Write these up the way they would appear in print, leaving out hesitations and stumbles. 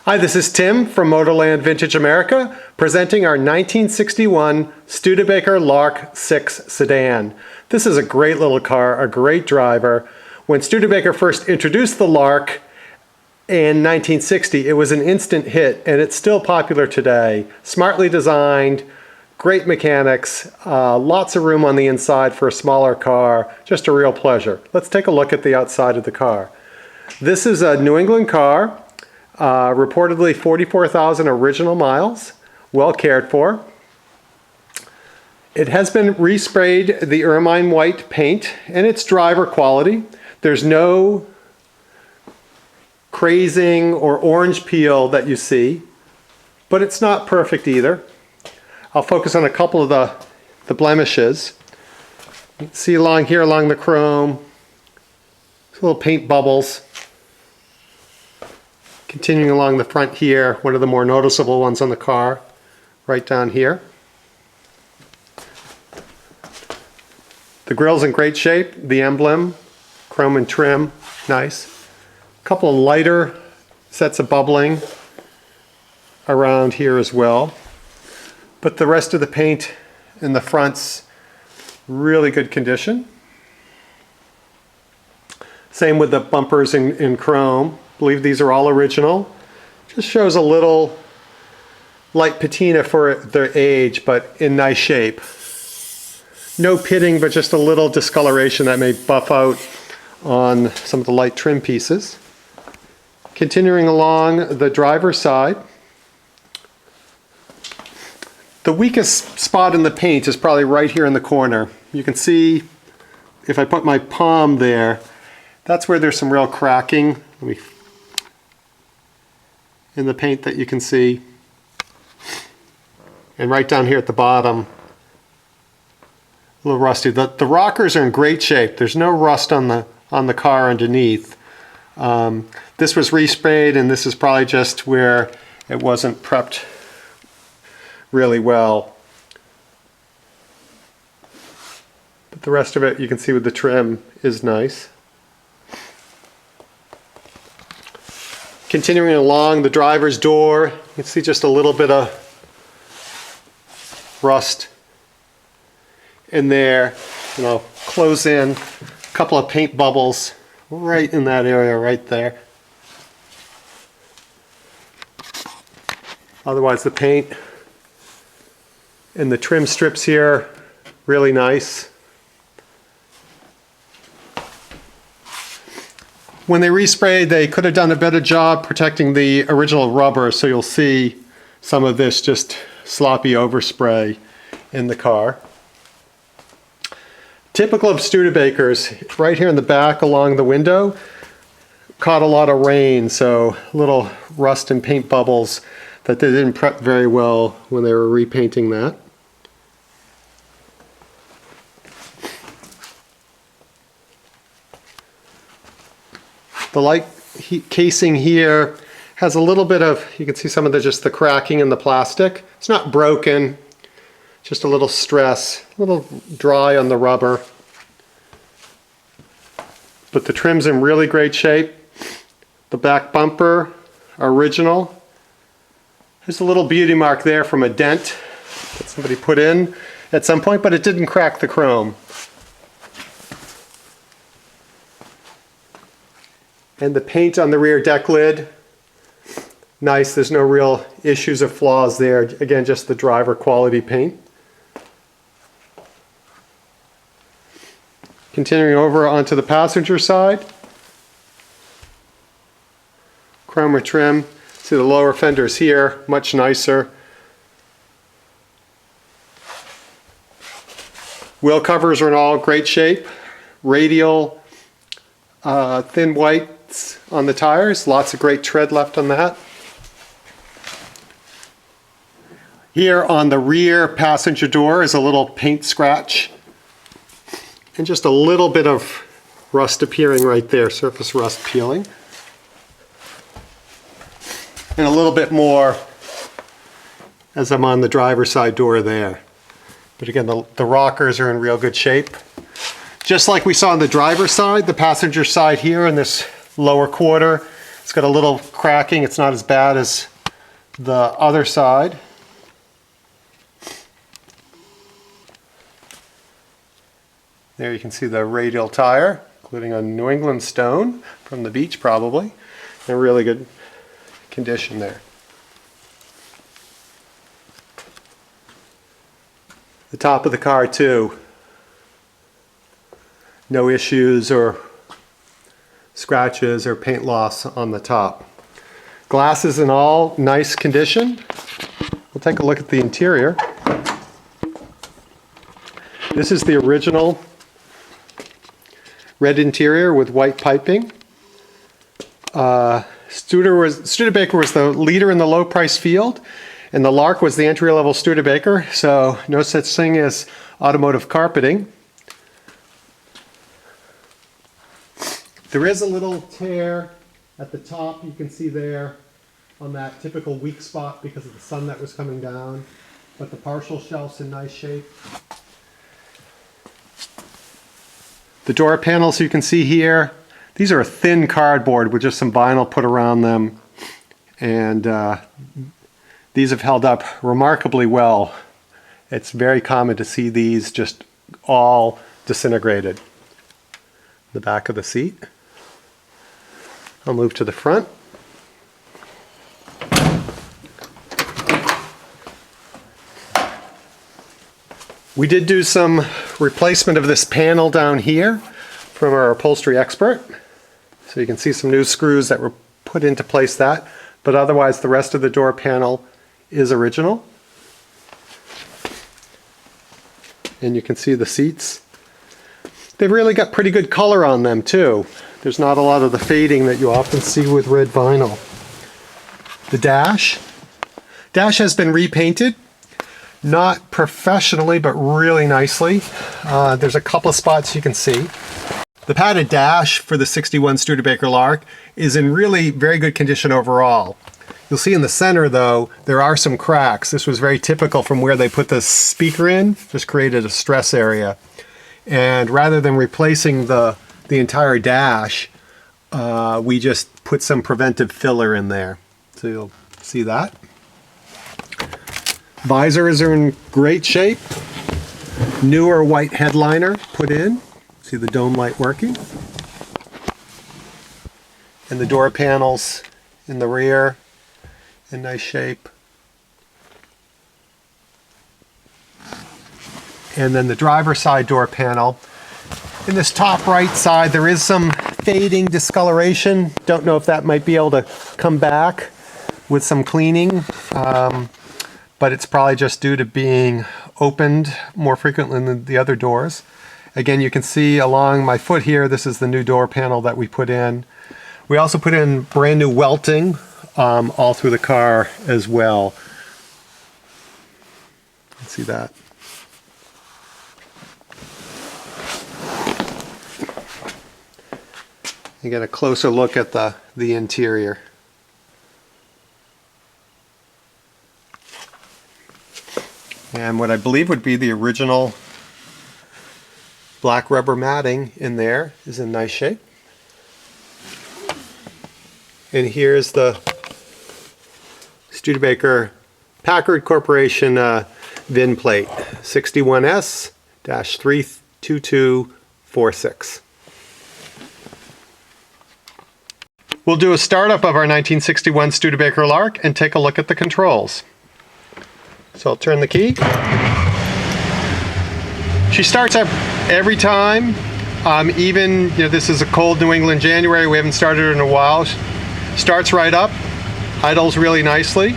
Hi, this is Tim from Motorland Vintage America, presenting our 1961 Studebaker Lark 6 sedan. This is a great little car, a great driver. When Studebaker first introduced the Lark in 1960, it was an instant hit, and it's still popular today. Smartly designed, great mechanics, lots of room on the inside for a smaller car, just a real pleasure. Let's take a look at the outside of the car. This is a New England car. Reportedly 44,000 original miles, well cared for. It has been resprayed the ermine white paint, and it's driver quality. There's no crazing or orange peel that you see, but it's not perfect either. I'll focus on a couple of the blemishes. You can see along here, along the chrome, little paint bubbles. Continuing along the front here, one of the more noticeable ones on the car, right down here. The grille's in great shape, the emblem, chrome and trim, nice. A couple of lighter sets of bubbling around here as well. But the rest of the paint in the front's really good condition. Same with the bumpers in chrome. I believe these are all original. Just shows a little light patina for their age, but in nice shape. No pitting, but just a little discoloration that may buff out on some of the light trim pieces. Continuing along the driver's side. The weakest spot in the paint is probably right here in the corner. You can see, if I put my palm there, that's where there's some real cracking. Let me in the paint that you can see, and right down here at the bottom, a little rusty. The rockers are in great shape. There's no rust on the car underneath. This was resprayed, and this is probably just where it wasn't prepped really well. But the rest of it, you can see with the trim, is nice. Continuing along the driver's door, you can see just a little bit of rust in there. And I'll close in a couple of paint bubbles right in that area right there. Otherwise, the paint and the trim strips here, really nice. When they resprayed, they could have done a better job protecting the original rubber, so you'll see some of this just sloppy overspray in the car. Typical of Studebakers, right here in the back along the window, caught a lot of rain, so little rust and paint bubbles that they didn't prep very well when they were repainting that. The light casing here has a little bit of, you can see some of just the cracking in the plastic. It's not broken, just a little stress, a little dry on the rubber. But the trim's in really great shape. The back bumper, original. There's a little beauty mark there from a dent that somebody put in at some point, but it didn't crack the chrome. And the paint on the rear deck lid, nice. There's no real issues or flaws there. Again, just the driver quality paint. Continuing over onto the passenger side. Chrome trim. See the lower fenders here, much nicer. Wheel covers are in all great shape. Radial, thin white on the tires, lots of great tread left on that. Here on the rear passenger door is a little paint scratch and just a little bit of rust appearing right there, surface rust peeling. And a little bit more as I'm on the driver's side door there. But again, the rockers are in real good shape. Just like we saw on the driver's side, the passenger side here in this lower quarter, It's got a little cracking. It's not as bad as the other side. There you can see the radial tire, including a New England stone from the beach probably. In really good condition there. The top of the car too. No issues or scratches or paint loss on the top. Glass is in all nice condition. We'll take a look at the interior. This is the original red interior with white piping. Studebaker was the leader in the low price field, and the Lark was the entry-level Studebaker, so no such thing as automotive carpeting. There is a little tear at the top, you can see there, on that typical weak spot because of the sun that was coming down, but the partial shelf's in nice shape. The door panels you can see here, these are a thin cardboard with just some vinyl put around them, and these have held up remarkably well. It's very common to see these just all disintegrated. The back of the seat. I'll move to the front. We did do some replacement of this panel down here from our upholstery expert. So you can see some new screws that were put into place that, but otherwise the rest of the door panel is original. And you can see the seats. They've really got pretty good color on them too. There's not a lot of the fading that you often see with red vinyl. The dash. Dash has been repainted. Not professionally, but really nicely. There's a couple of spots you can see. The padded dash for the 61 Studebaker Lark is in really very good condition overall. You'll see in the center though, there are some cracks. This was very typical from where they put the speaker in, just created a stress area. And rather than replacing the entire dash, we just put some preventive filler in there. So you'll see that. Visors are in great shape. Newer white headliner put in. See the dome light working. And the door panels in the rear in nice shape. And then the driver's side door panel. In this top right side, there is some fading discoloration. Don't know if that might be able to come back with some cleaning, but it's probably just due to being opened more frequently than the other doors. Again, you can see along my foot here, this is the new door panel that we put in. We also put in brand new welting all through the car as well. Let's see that. You get a closer look at the interior. And what I believe would be the original black rubber matting in there is in nice shape. And here's the Studebaker Packard Corporation VIN plate, 61S-32246. We'll do a startup of our 1961 Studebaker Lark and take a look at the controls. So I'll turn the key. She starts up every time, even, this is a cold New England January, we haven't started her in a while. Starts right up, idles really nicely.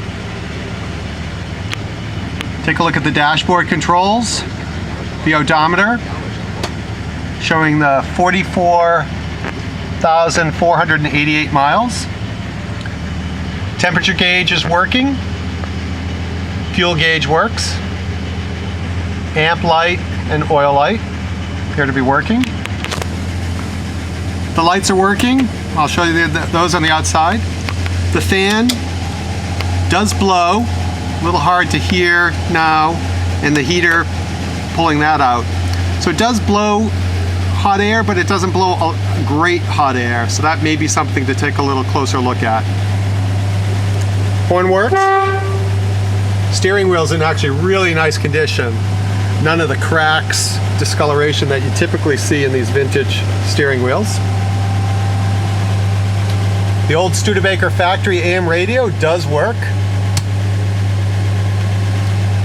Take a look at the dashboard controls, the odometer, showing the 44,488 miles. Temperature gauge is working. Fuel gauge works. Amp light and oil light appear to be working. The lights are working. I'll show you those on the outside. The fan does blow. A little hard to hear now, and the heater pulling that out. So it does blow hot air, but it doesn't blow a great hot air. So that may be something to take a little closer look at. Horn works. Steering wheel's in actually really nice condition. None of the cracks, discoloration that you typically see in these vintage steering wheels. The old Studebaker factory AM radio does work.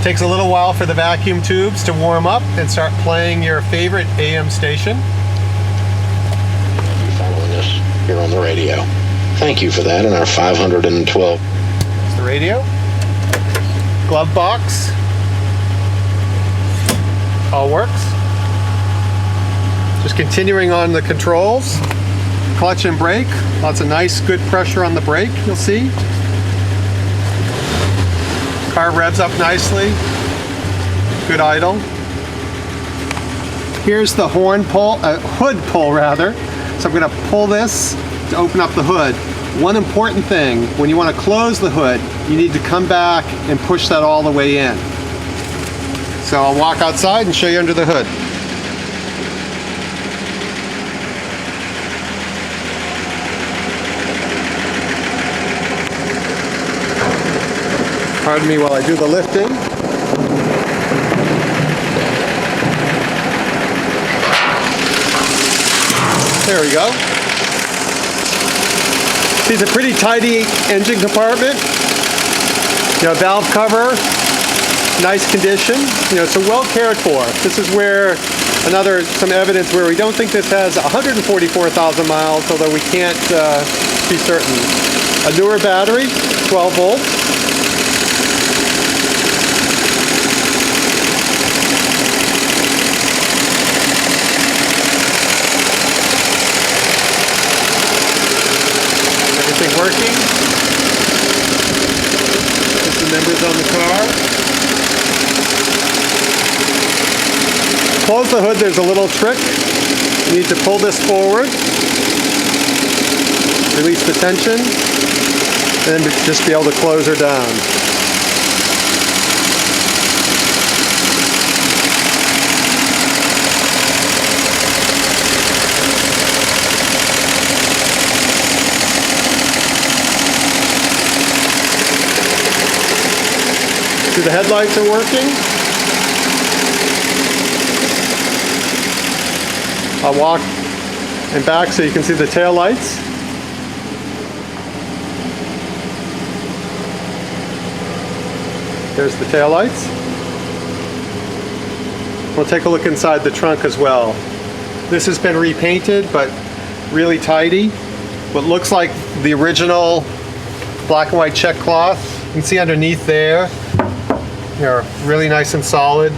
Takes a little while for the vacuum tubes to warm up and start playing your favorite AM station. You're following us here on the radio. Thank you for that in our 512. It's the radio. Glove box. All works. Just continuing on the controls. Clutch and brake. Lots of nice, good pressure on the brake, you'll see. Car revs up nicely. Good idle. Here's the horn pull, hood pull rather. So I'm going to pull this to open up the hood. One important thing, when you want to close the hood, you need to come back and push that all the way in. So I'll walk outside and show you under the hood. Pardon me while I do the lifting. There we go. See, it's a pretty tidy engine compartment. You know, valve cover, nice condition. You know, so well cared for. This is where some evidence where we don't think this has 144,000 miles, although we can't be certain. A newer battery, 12 volts. Working. Just the numbers on the car. Close the hood, there's a little trick. You need to pull this forward. Release the tension. And then just be able to close her down. See, the headlights are working. I'll walk and back so you can see the tail lights. There's the tail lights. We'll take a look inside the trunk as well. This has been repainted, but really tidy. What looks like the original black and white check cloth. You can see underneath there. They're really nice and solid.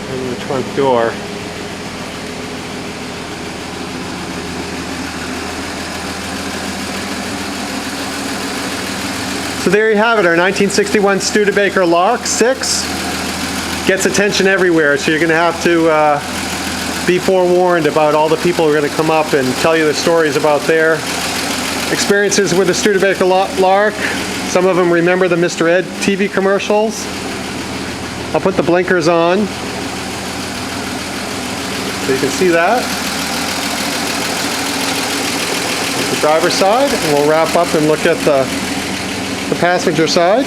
And the trunk door. So there you have it, our 1961 Studebaker Lark 6. Gets attention everywhere, so you're going to have to be forewarned about all the people who are going to come up and tell you the stories about their experiences with the Studebaker Lark. Some of them remember the Mr. Ed TV commercials. I'll put the blinkers on so you can see that. The driver's side, and we'll wrap up and look at the passenger side.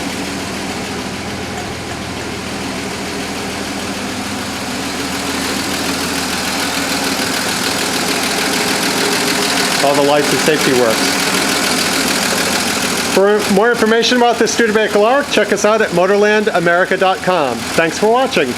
All the lights and safety works. For more information about the Studebaker Lark, check us out at motorlandamerica.com. Thanks for watching.